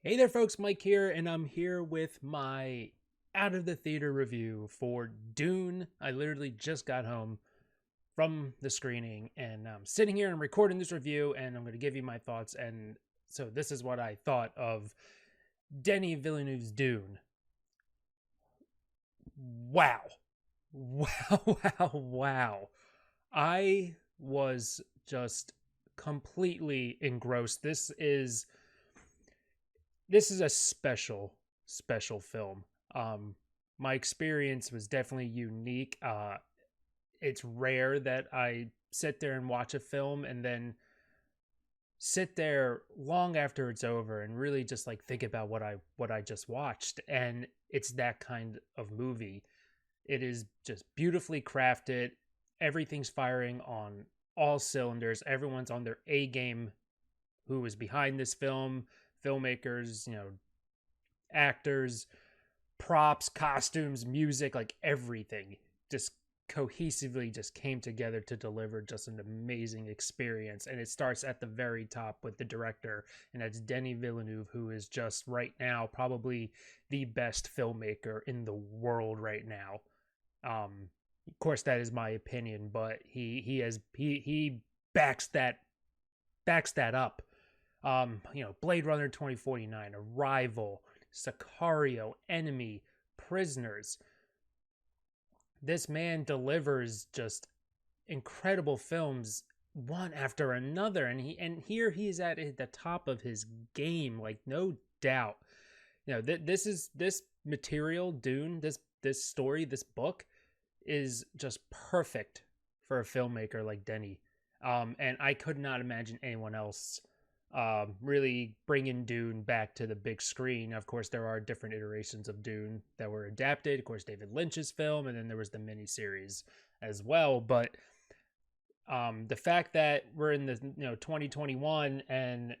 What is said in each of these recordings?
Hey there, folks. Mike here, and I'm here with my out of the theater review for Dune. I literally just got home from the screening, and I'm sitting here and recording this review, and I'm going to give you my thoughts. And so, this is what I thought of Denis Villeneuve's Dune. Wow. Wow, wow, wow. I was just completely engrossed. This is a special film. Um, my experience was definitely unique. It's rare that I sit there and watch a film and then sit there long after it's over and really just like think about what I just watched. And it's that kind of movie. It is just beautifully crafted. Everything's firing on all cylinders. Everyone's on their A game who was behind this film, filmmakers, actors, props, costumes, music, like everything just cohesively just came together to deliver just an amazing experience. And it starts at the very top with the director, and that's Denis Villeneuve, who is just right now probably the best filmmaker in the world right now. Of course, that is my opinion, but he backs that up. Blade Runner 2049, Arrival, Sicario, Enemy, Prisoners. This man delivers just incredible films one after another, and here he's at the top of his game, like no doubt. This material, Dune, this story, this book is just perfect for a filmmaker like Denny. And I could not imagine anyone else really bringing Dune back to the big screen. Of course, there are different iterations of Dune that were adapted. Of course, David Lynch's film, and then there was the miniseries as well. But the fact that we're in the 2021 and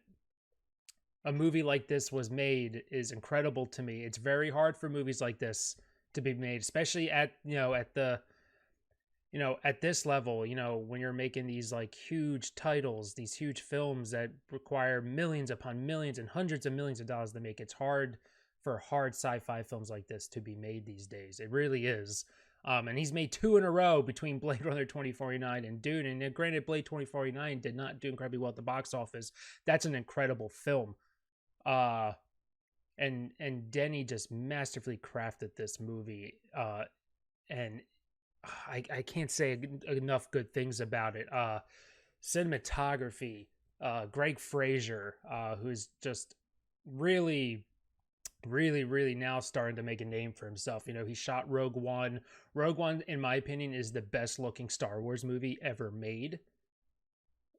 a movie like this was made is incredible to me. It's very hard for movies like this to be made, especially at this level, when you're making these like huge titles, these huge films that require millions upon millions and hundreds of millions of dollars to make. It's hard for hard sci-fi films like this to be made these days. It really is. And he's made two in a row between Blade Runner 2049 and Dune. And granted, Blade 2049 did not do incredibly well at the box office. That's an incredible film. And Denny just masterfully crafted this movie. And I can't say enough good things about it. Cinematography, Greg Fraser, who's just really, really, really now starting to make a name for himself. He shot Rogue One. Rogue One, in my opinion, is the best looking Star Wars movie ever made.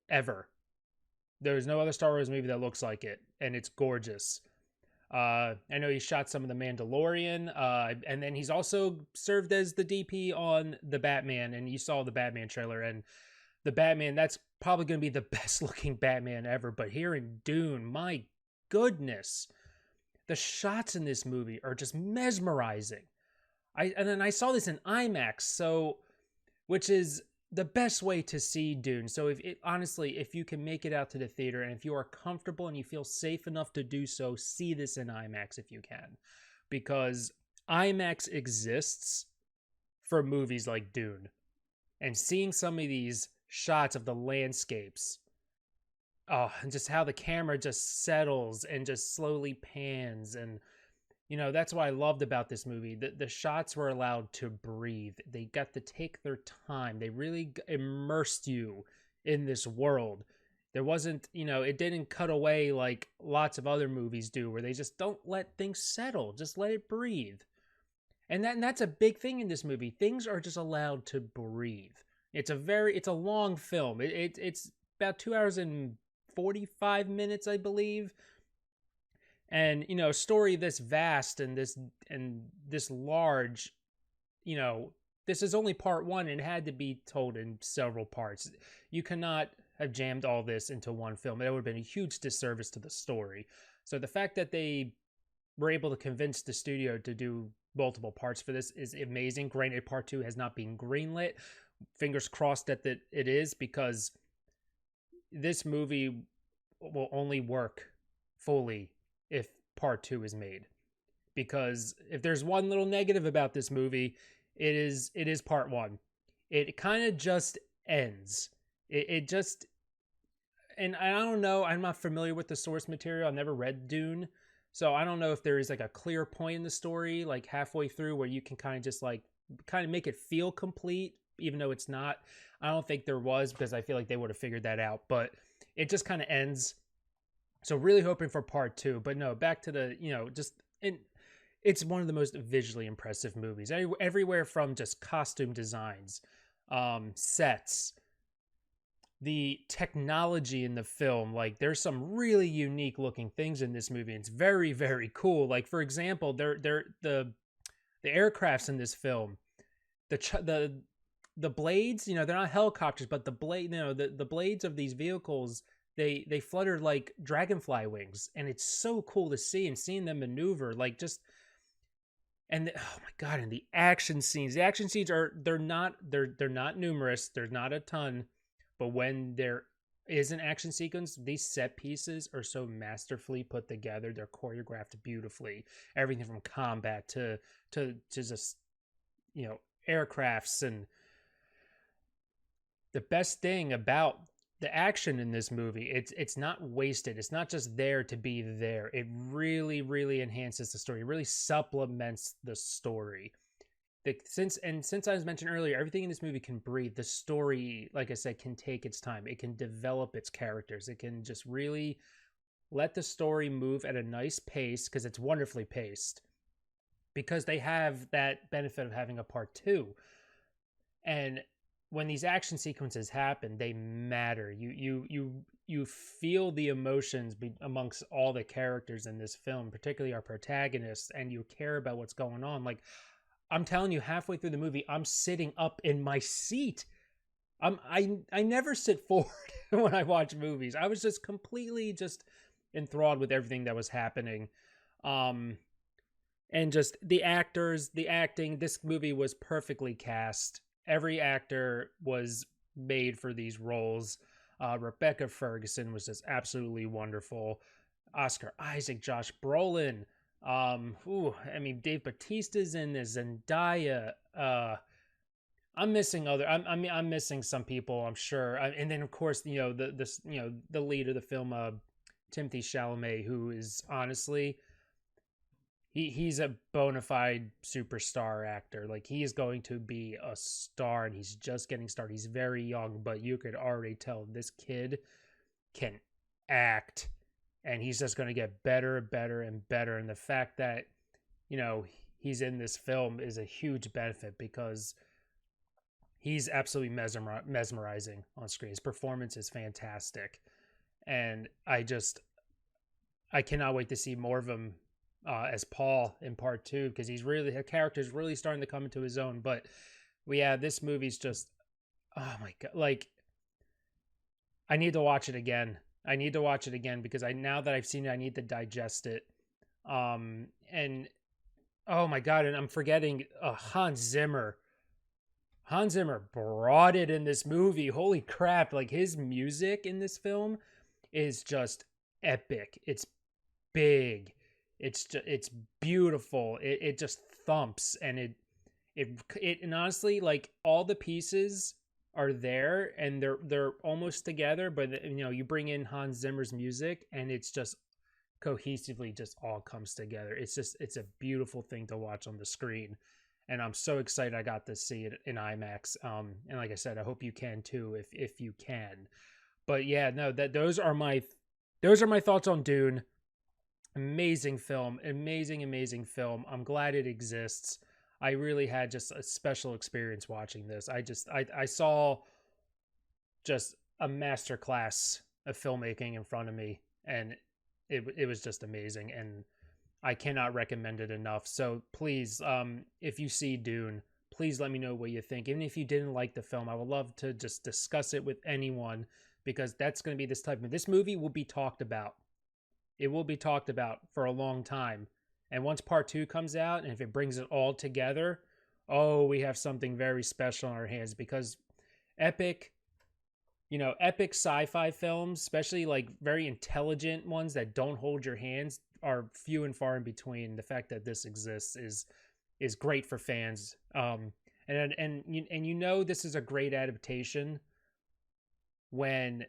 Ever. There's no other Star Wars movie that looks like it, and it's gorgeous. I know he shot some of the Mandalorian, and then he's also served as the DP on the Batman, and you saw the Batman trailer, and the Batman, that's probably going to be the best looking Batman ever. But here in Dune, my goodness, the shots in this movie are just mesmerizing. And then I saw this in Imax, which is the best way to see Dune. So honestly, if you can make it out to the theater and if you are comfortable and you feel safe enough to do so, see this in IMAX if you can, because IMAX exists for movies like Dune. And seeing some of these shots of the landscapes, and just how the camera just settles and just slowly pans, and that's what I loved about this movie. The shots were allowed to breathe. They got to take their time. They really immersed you in this world. There wasn't, it didn't cut away like lots of other movies do, where they just don't let things settle. Just let it breathe. And that's a big thing in this movie. Things are just allowed to breathe. It's a long film. It's about 2 hours and 45 minutes, I believe. And a story this vast and this large, this is only part one and it had to be told in several parts. You cannot have jammed all this into one film. It would have been a huge disservice to the story. So the fact that they were able to convince the studio to do multiple parts for this is amazing. Granted, part two has not been greenlit. Fingers crossed that it is, because this movie will only work fully if part two is made. Because if there's one little negative about this movie, it is part one. It kind of just ends. It just, and I don't know, I'm not familiar with the source material. I've never read Dune. So I don't know if there is like a clear point in the story, like halfway through, where you can kind of just like kind of make it feel complete, even though it's not. I don't think there was, because I feel like they would have figured that out. But it just kind of ends. So really hoping for part two. But no, back to the, just, and it's one of the most visually impressive movies. Everywhere from just costume designs, sets, the technology in the film. Like, there's some really unique looking things in this movie. It's very, very cool. Like, for example, the aircrafts in this film, the blades, they're not helicopters, but the blade, the blades of these vehicles, they flutter like dragonfly wings, and it's so cool to see, and seeing them maneuver, like, just, and oh my god, and the action scenes. The action scenes they're not numerous. There's not a ton, but when there is an action sequence, these set pieces are so masterfully put together. They're choreographed beautifully. Everything from combat to just, aircrafts. And the best thing about the action in this movie, it's not wasted. It's not just there to be there. It really, really enhances the story. It really supplements the story. Since I was mentioned earlier, everything in this movie can breathe. The story, like I said, can take its time. It can develop its characters. It can just really let the story move at a nice pace, because it's wonderfully paced. Because they have that benefit of having a part two. And when these action sequences happen, they matter. You feel the emotions amongst all the characters in this film, particularly our protagonists, and you care about what's going on. Like, I'm telling you, halfway through the movie, I'm sitting up in my seat. I never sit forward when I watch movies. I was just completely just enthralled with everything that was happening. And just the actors, the acting. This movie was perfectly cast. Every actor was made for these roles. Rebecca Ferguson was just absolutely wonderful. Oscar Isaac, Josh Brolin. Dave Bautista's in this. Zendaya. I'm missing I'm missing some people, I'm sure. And then of course, the lead of the film, Timothée Chalamet, who is honestly, he's a bona fide superstar actor. Like, he is going to be a star, and he's just getting started. He's very young, but you could already tell this kid can act, and he's just going to get better, better, and better. And the fact that, he's in this film is a huge benefit, because he's absolutely mesmerizing on screen. His performance is fantastic. And I cannot wait to see more of him as Paul in part two, because the character's really starting to come into his own. But this movie's just, oh my god, like, I need to watch it again. Because now that I've seen it, I need to digest it. And oh my god, and I'm forgetting Hans Zimmer. Hans Zimmer brought it in this movie. Holy crap, like, his music in this film is just epic. It's big. It's beautiful. It just thumps, and and honestly, like, all the pieces are there, and they're almost together, but you bring in Hans Zimmer's music, and it's just cohesively just all comes together. It's a beautiful thing to watch on the screen, and I'm so excited I got to see it in IMAX. And like I said, I hope you can too, if you can. But yeah, no, those are my thoughts on Dune. Amazing film. Amazing film. I'm glad it exists. I really had just a special experience watching this. I saw just a masterclass of filmmaking in front of me, and it was just amazing, and I cannot recommend it enough. So please, if you see Dune, please let me know what you think. Even if you didn't like the film, I would love to just discuss it with anyone, because that's going to be this movie will be talked about. It will be talked about for a long time. And once part two comes out, and if it brings it all together, we have something very special in our hands. Because epic sci-fi films, especially like very intelligent ones that don't hold your hands, are few and far in between. The fact that this exists is great for fans. And you know this is a great adaptation when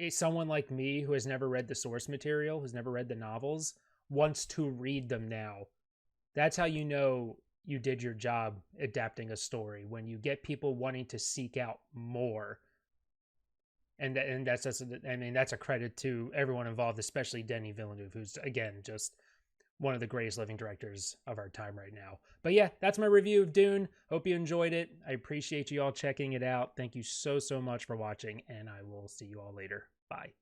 someone like me who has never read the source material, who's never read the novels, wants to read them now. That's how you know you did your job adapting a story, when you get people wanting to seek out more. And that's just, I mean, that's a credit to everyone involved, especially Denis Villeneuve, who's again just one of the greatest living directors of our time right now. But yeah, that's my review of Dune. Hope you enjoyed it. I appreciate you all checking it out. Thank you so much for watching, and I will see you all later. Bye.